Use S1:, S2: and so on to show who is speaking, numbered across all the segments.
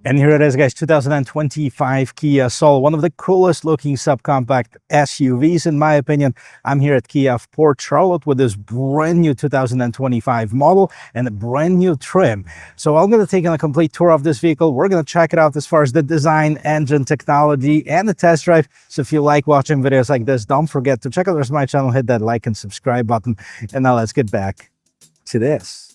S1: And here it is, guys, 2025 Kia Soul, one of the coolest looking subcompact SUVs, in my opinion. I'm here at Kia of Port Charlotte with this brand new 2025 model and a brand new trim. So I'm going to take a complete tour of this vehicle. We're going to check it out as far as the design, engine, technology, and the test drive. So if you like watching videos like this, don't forget to check out the rest of my channel, hit that like and subscribe button. And now let's get back to this.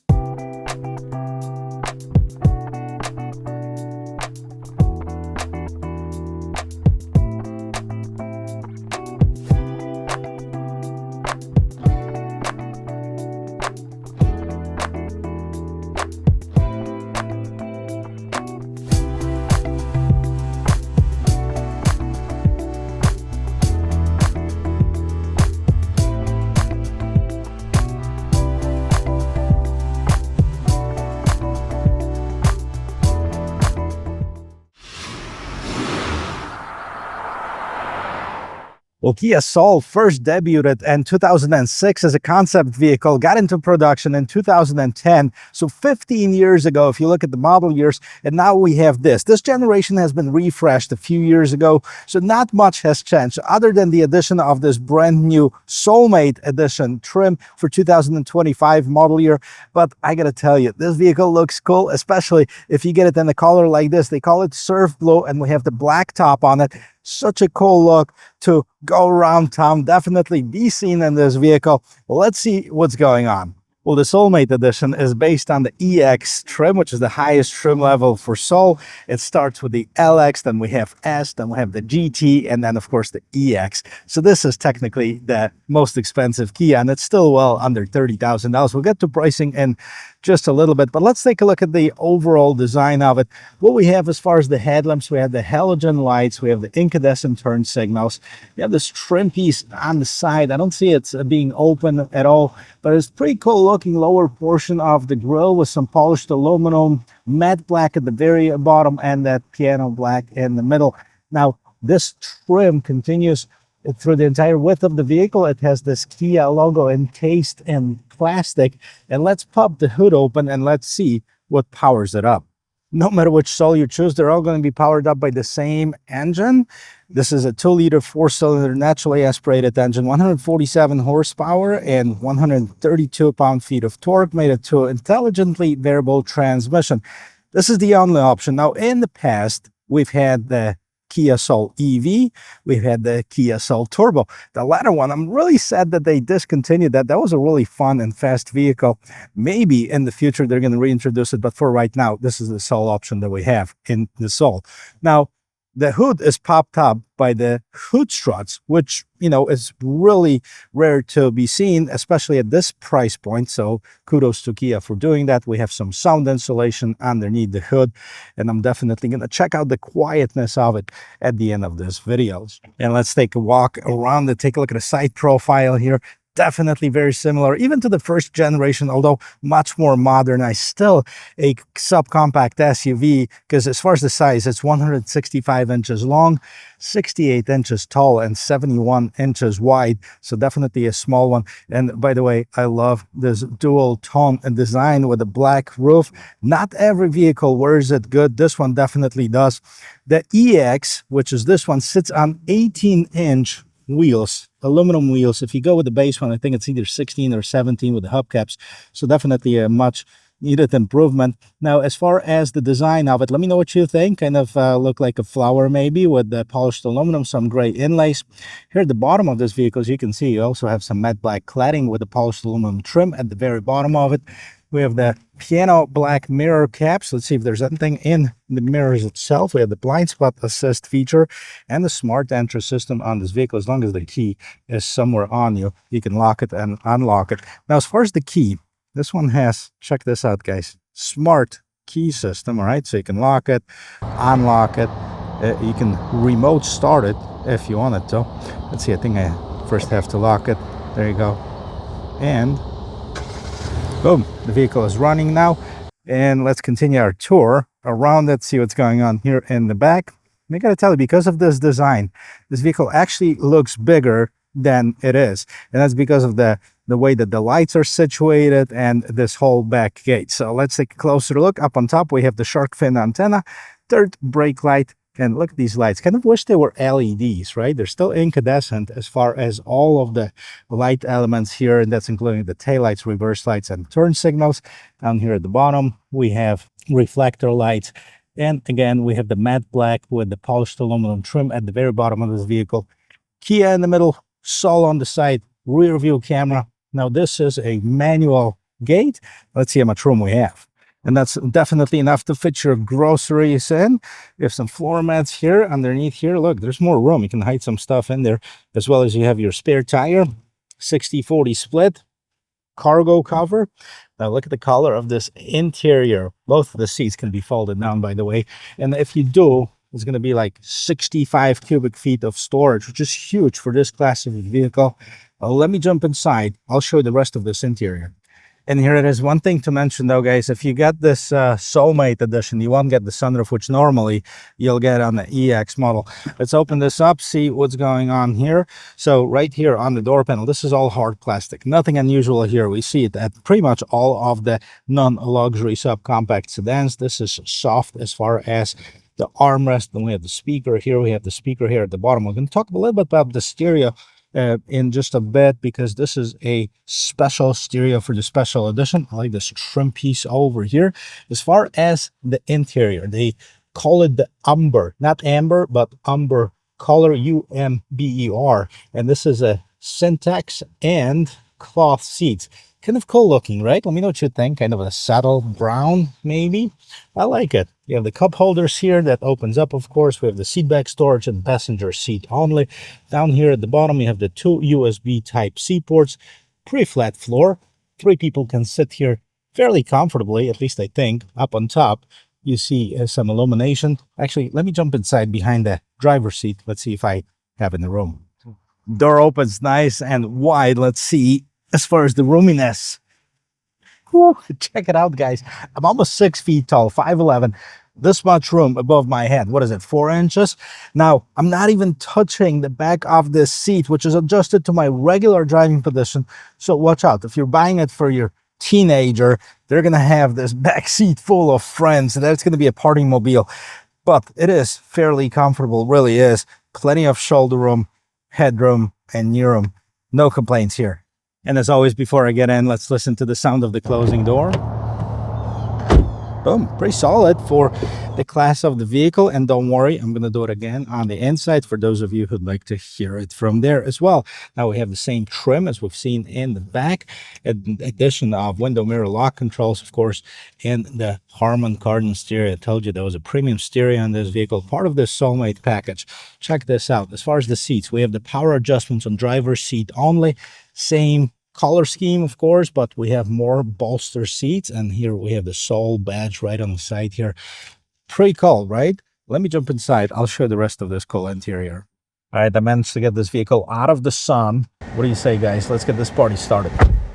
S1: Well, Kia Soul first debuted in 2006 as a concept vehicle, got into production in 2010. So 15 years ago, if you look at the model years, and now we have this. This generation has been refreshed a few years ago, so not much has changed other than the addition of this brand new Soulmate edition trim for 2025 model year. But I gotta tell you, this vehicle looks cool, especially if you get it in a color like this. They call it surf blue, and we have the black top on it. Such a cool look to go around town. Definitely be seen in this vehicle. Well, let's see what's going on. Well, the Soulmate edition is based on the EX trim, which is the highest trim level for Soul. It starts with the LX, then we have S, then we have the GT, and then, of course, the EX. So this is technically the most expensive Kia, and it's still well under $30,000. We'll get to pricing in just a little bit, but let's take a look at the overall design of it. What we have as far as the headlamps, we have the halogen lights, we have the incandescent turn signals, we have this trim piece on the side. I don't see it being open at all, but it's pretty cool looking lower portion of the grille with some polished aluminum, matte black at the very bottom, and that piano black in the middle. Now, this trim continues through the entire width of the vehicle. It has this Kia logo encased in plastic. And let's pop the hood open and let's see what powers it up. No matter which Soul you choose, they're all going to be powered up by the same engine. This is a 2-liter 4-cylinder naturally aspirated engine, 147 horsepower and 132 pound-feet of torque, made it to intelligently variable transmission. This is the only option. Now, in the past, we've had the Kia Soul EV, we've had the Kia Soul Turbo. The latter one, I'm really sad that they discontinued that. That was a really fun and fast vehicle. Maybe in the future they're going to reintroduce it, but for right now, this is the sole option that we have in the Soul. Now, the hood is popped up by the hood struts, which, you know, is really rare to be seen, especially at this price point. So kudos to Kia for doing that. We have some sound insulation underneath the hood, and I'm definitely going to check out the quietness of it at the end of this video. And let's take a walk around it, take a look at the side profile here. Definitely very similar, even to the first generation, although much more modernized. Still a subcompact SUV, because as far as the size, it's 165 inches long, 68 inches tall, and 71 inches wide. So definitely a small one. And by the way, I love this dual tone and design with a black roof. Not every vehicle wears it good. This one definitely does. The EX, which is this one, sits on 18-inch wheels, aluminum wheels. If you go with the base one, I think it's either 16 or 17 with the hubcaps. So definitely a much needed improvement. Now, as far as the design of it, let me know what you think. Kind of look like a flower maybe with the polished aluminum, some gray inlays. Here at the bottom of this vehicle, as you can see, you also have some matte black cladding with the polished aluminum trim at the very bottom of it. We have the piano black mirror caps. Let's see if there's anything in the mirrors itself. We have the blind spot assist feature and the smart entry system on this vehicle. As long as the key is somewhere on you, you can lock it and unlock it. Now, as far as the key, this one has, check this out, guys, smart key system. All right, so you can lock it, unlock it. You can remote start it if you wanted to. Let's see, I think I first have to lock it. There you go. And boom, the vehicle is running now. And let's continue our tour around it, see what's going on here in the back. And I gotta tell you, because of this design, this vehicle actually looks bigger than it is. And that's because of the way that the lights are situated and this whole back gate. So let's take a closer look. Up on top, we have the shark fin antenna. Third brake light. And look at these lights. Kind of wish they were LEDs, right? They're still incandescent as far as all of the light elements here, and that's including the taillights, reverse lights, and turn signals. Down here at the bottom, we have reflector lights. And again, we have the matte black with the polished aluminum trim at the very bottom of this vehicle. Kia in the middle, Soul on the side, rear view camera. Now, this is a manual gate. Let's see how much room we have. And that's definitely enough to fit your groceries in. You have some floor mats here underneath here. Look, there's more room. You can hide some stuff in there, as well as you have your spare tire, 60-40 split, cargo cover. Now look at the color of this interior. Both of the seats can be folded down, by the way. And if you do, it's going to be like 65 cubic feet of storage, which is huge for this class of vehicle. Let me jump inside. I'll show you the rest of this interior. And here it is. One thing to mention though, guys, if you get this Soulmate edition, you won't get the sunroof, which normally you'll get on the EX model. Let's open this up, see what's going on here. So right here on the door panel, this is all hard plastic. Nothing unusual here. We see it at pretty much all of the non-luxury subcompact sedans. This is soft as far as the armrest. Then we have the speaker here. We have the speaker here at the bottom. We're going to talk a little bit about the stereo in just a bit, because this is a special stereo for the special edition. I like this trim piece over here. As far as the interior, they call it the Umber, not amber, but Umber color, U-M-B-E-R. And this is a SynTex and cloth seats. Kind of cool looking, right? Let me know what you think. Kind of a saddle brown, maybe. I like it. You have the cup holders here that opens up, of course. We have the seat back storage and passenger seat only. Down here at the bottom, you have the two USB Type-C ports. Pretty flat floor. 3 people can sit here fairly comfortably, at least I think. Up on top, you see some illumination. Actually, let me jump inside behind the driver's seat. Let's see if I have in the room. Door opens nice and wide. Let's see. As far as the roominess, whew, check it out, guys. I'm almost 6 feet tall, 5'11", this much room above my head. What is it, 4 inches? Now, I'm not even touching the back of this seat, which is adjusted to my regular driving position. So watch out. If you're buying it for your teenager, they're going to have this back seat full of friends. And that's going to be a party mobile. But it is fairly comfortable, really is. Plenty of shoulder room, headroom, and knee room. No complaints here. And as always, before I get in, let's listen to the sound of the closing door. Boom, pretty solid for the class of the vehicle. And don't worry, I'm going to do it again on the inside for those of you who'd like to hear it from there as well. Now we have the same trim as we've seen in the back, in addition of window mirror lock controls, of course, and the Harman Kardon stereo. I told you there was a premium stereo on this vehicle, part of this Soulmate package. Check this out. As far as the seats, we have the power adjustments on driver's seat only. Same color scheme, of course, but we have more bolster seats, and here we have the Soul badge right on the side here. Pretty cool, right? Let me jump inside. I'll show you the rest of this cool interior. All right, I managed to get this vehicle out of the sun. What do you say, guys? Let's get this party started.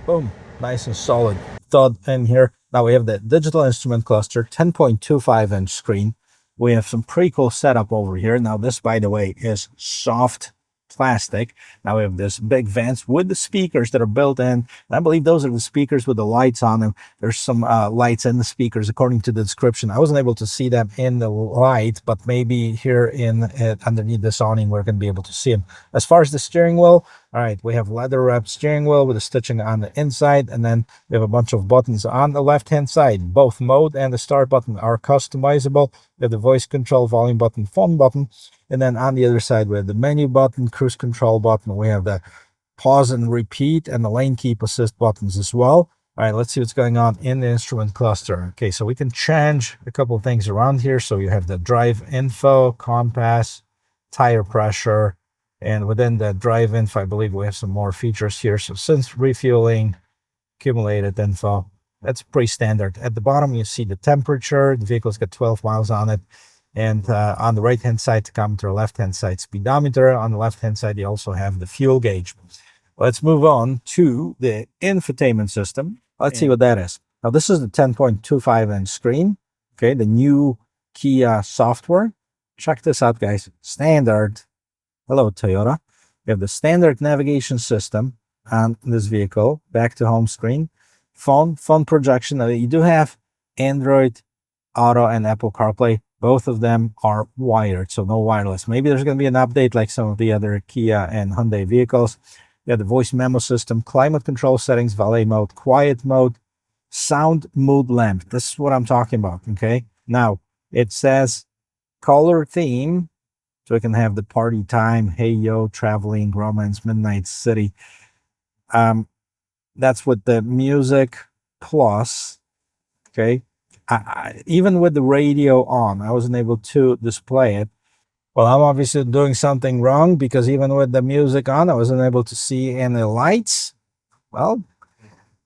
S1: Boom, nice and solid thud in here. Now we have the digital instrument cluster, 10.25-inch screen. We have some pretty cool setup over here. Now this, by the way, is soft plastic. Now we have this big vents with the speakers that are built in. And I believe those are the speakers with the lights on them. There's some lights in the speakers according to the description. I wasn't able to see them in the light, but maybe here in underneath this awning we're going to be able to see them. As far as the steering wheel, all right, we have leather wrapped steering wheel with the stitching on the inside, and then we have a bunch of buttons on the left hand side. Both mode and the start button are customizable. We have the voice control, volume button, phone button. And then on the other side, we have the menu button, cruise control button. We have the pause and repeat and the lane keep assist buttons as well. All right, let's see what's going on in the instrument cluster. Okay, so we can change a couple of things around here. So you have the drive info, compass, tire pressure, and within the drive info, I believe we have some more features here. So since refueling, accumulated info, that's pretty standard. At the bottom, you see the temperature. The vehicle's got 12 miles on it. And on the right-hand side, tachometer, left-hand side, speedometer. On the left-hand side, you also have the fuel gauge. Let's move on to the infotainment system. Let's see what that is. Now, this is the 10.25-inch screen. Okay, the new Kia software. Check this out, guys. Standard. Hello, Toyota. We have the standard navigation system on this vehicle. Back to home screen. Phone projection. Now, you do have Android Auto and Apple CarPlay. Both of them are wired, so no wireless. Maybe there's going to be an update like some of the other Kia and Hyundai vehicles. You have the voice memo system, climate control settings, valet mode, quiet mode, sound mood lamp. This is what I'm talking about, okay? Now, it says color theme, so we can have the party time, hey yo, traveling, romance, midnight city. That's with the music plus, okay? Even with the radio on, I wasn't able to display it. Well, I'm obviously doing something wrong because even with the music on, I wasn't able to see any lights. Well,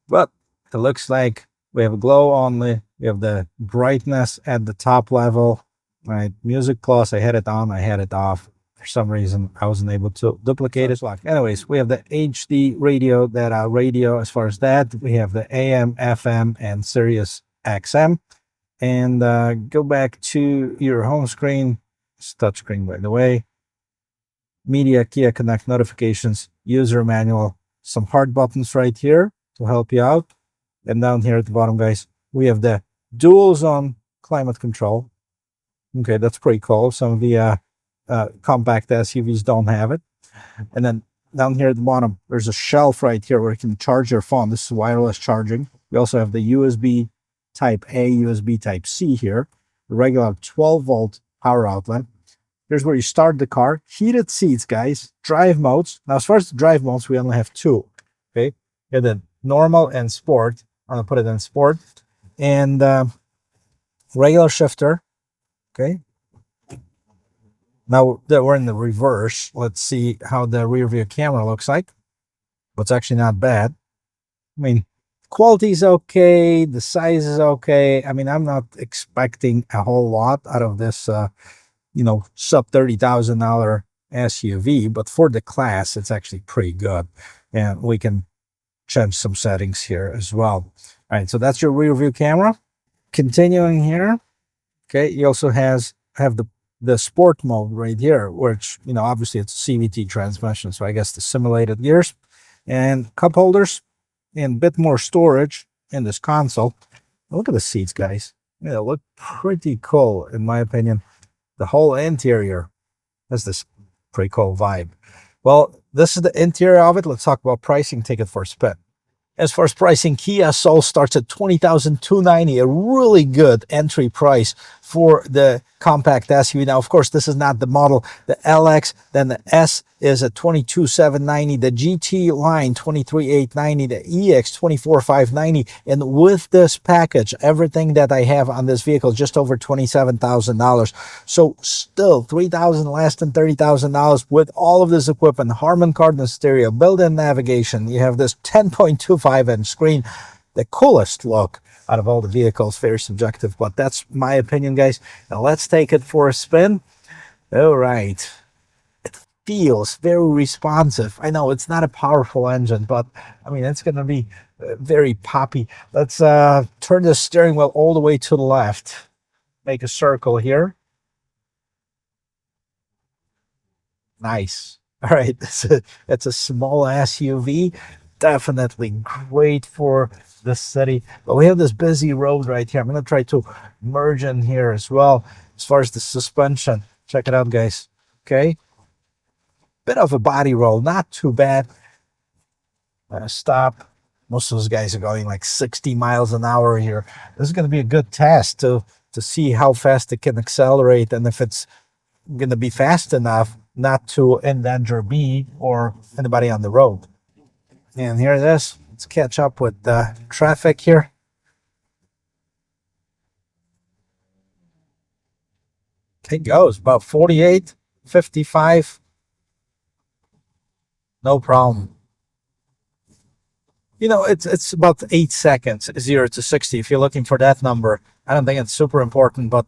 S1: but it looks like we have a glow only. We have the brightness at the top level, right? Music plus, I had it on, I had it off. For some reason, I wasn't able to duplicate it. Anyways, we have the HD radio, radio as far as that. We have the AM, FM, and Sirius XM. And go back to your home screen. It's touchscreen, by the way. Media, Kia Connect notifications, user manual, some hard buttons right here to help you out. And down here at the bottom, guys, we have the dual zone climate control. Okay, that's pretty cool. Some of the compact SUVs don't have it. And then down here at the bottom, there's a shelf right here where you can charge your phone. This is wireless charging. We also have the USB Type A, USB Type C here, the regular 12-volt power outlet. Here's where you start the car. Heated seats, guys. Drive modes. Now, as far as the drive modes, we only have two. Okay, and then normal and sport. I'm gonna put it in sport. And regular shifter. Okay. Now that we're in the reverse, let's see how the rear view camera looks like. But it's actually not bad. I mean, quality is okay. The size is okay. I mean, I'm not expecting a whole lot out of this, sub $30,000 SUV, but for the class, it's actually pretty good. And we can change some settings here as well. All right, so that's your rear view camera. Continuing here, okay, you also have the sport mode right here, which, obviously it's a CVT transmission, so I guess the simulated gears and cup holders and a bit more storage in this console. Look at the seats, guys. They look pretty cool, in my opinion. The whole interior has this pretty cool vibe. Well, this is the interior of it. Let's talk about pricing. Take it for a spin. As far as pricing, Kia Soul starts at $20,290, a really good entry price for the compact SUV. Now, of course, this is not the model. The LX, then the S is at $22,790, the GT line $23,890, the EX $24,590, and with this package, everything that I have on this vehicle, just over $27,000. So still $3,000 less than $30,000 with all of this equipment. Harman Kardon stereo, built-in navigation. You have this 10.25-inch screen. The coolest look out of all the vehicles. Very subjective, but that's my opinion, guys. Now let's take it for a spin. All right. It feels very responsive. I know it's not a powerful engine, but I mean, it's going to be very poppy. Let's turn the steering wheel all the way to the left. Make a circle here. Nice. All right. It's a small SUV. Definitely great for the city, but we have this busy road right here. I'm going to try to merge in here as well. As far as the suspension, check it out, guys. Okay, bit of a body roll, not too bad. Stop. Most of those guys are going like 60 miles an hour here. This is going to be a good test to see how fast it can accelerate and if it's going to be fast enough not to endanger me or anybody on the road. And here it is. Let's catch up with the traffic here. It goes about 48, 55. No problem. It's about 8 seconds, 0 to 60. If you're looking for that number, I don't think it's super important, but,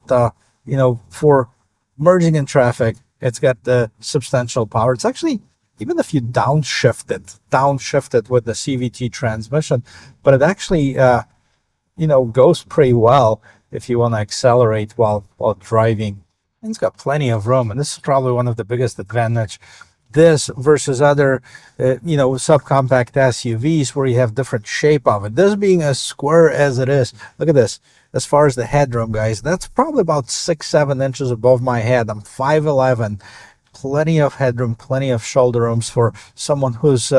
S1: for merging in traffic, it's got the substantial power. It's actually, even if you downshifted with the CVT transmission, but it actually, goes pretty well if you want to accelerate while driving. And it's got plenty of room, and this is probably one of the biggest advantage. This versus other, subcompact SUVs where you have different shape of it. This being as square as it is, look at this. as far as the headroom, guys, that's probably about 6-7 inches above my head. I'm 5'11". Plenty of headroom, plenty of shoulder rooms for someone who's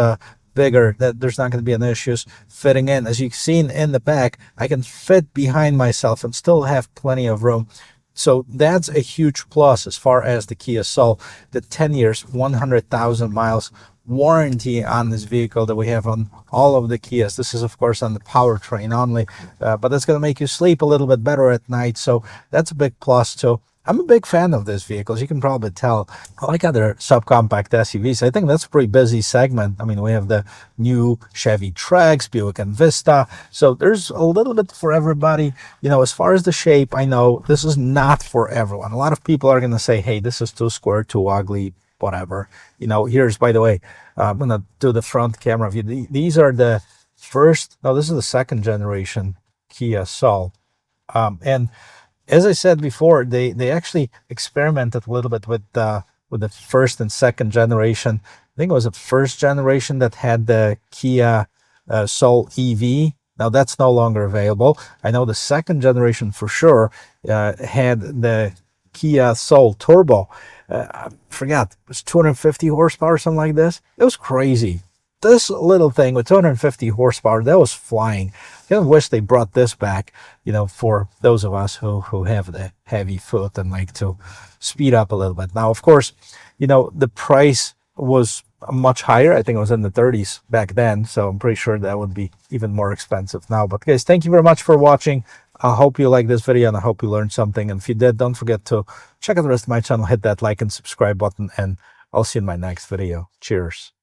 S1: bigger. That there's not going to be any issues fitting in. As you've seen in the back, I can fit behind myself and still have plenty of room. So that's a huge plus as far as the Kia Soul. The 10 years, 100,000 miles warranty on this vehicle that we have on all of the Kias. This is, of course, on the powertrain only, but that's going to make you sleep a little bit better at night. So that's a big plus too. I'm a big fan of this vehicle, as you can probably tell. I like other subcompact SUVs. I think that's a pretty busy segment. I mean, we have the new Chevy Trax, Buick Envista. So there's a little bit for everybody. You know, as far as the shape, I know this is not for everyone. A lot of people are going to say, hey, this is too square, too ugly, whatever. You know, here's, by the way, I'm going to do the front camera view. These are the first, no, this is the second generation Kia Soul. And as I said before, they actually experimented a little bit with the first and second generation. I think it was the first generation that had the Kia Soul EV. Now that's no longer available. I know the second generation for sure had the Kia Soul Turbo. I forgot, it was 250 horsepower or something like this. It was crazy. This little thing with 250 horsepower, that was flying. I kind of wish they brought this back, you know, for those of us who have the heavy foot and like to speed up a little bit. Now, of course, you know, the price was much higher. I think it was in the 30s back then, so I'm pretty sure that would be even more expensive now. But guys, thank you very much for watching. I hope you liked this video and I hope you learned something. And if you did, don't forget to check out the rest of my channel, hit that like and subscribe button, and I'll see you in my next video. Cheers.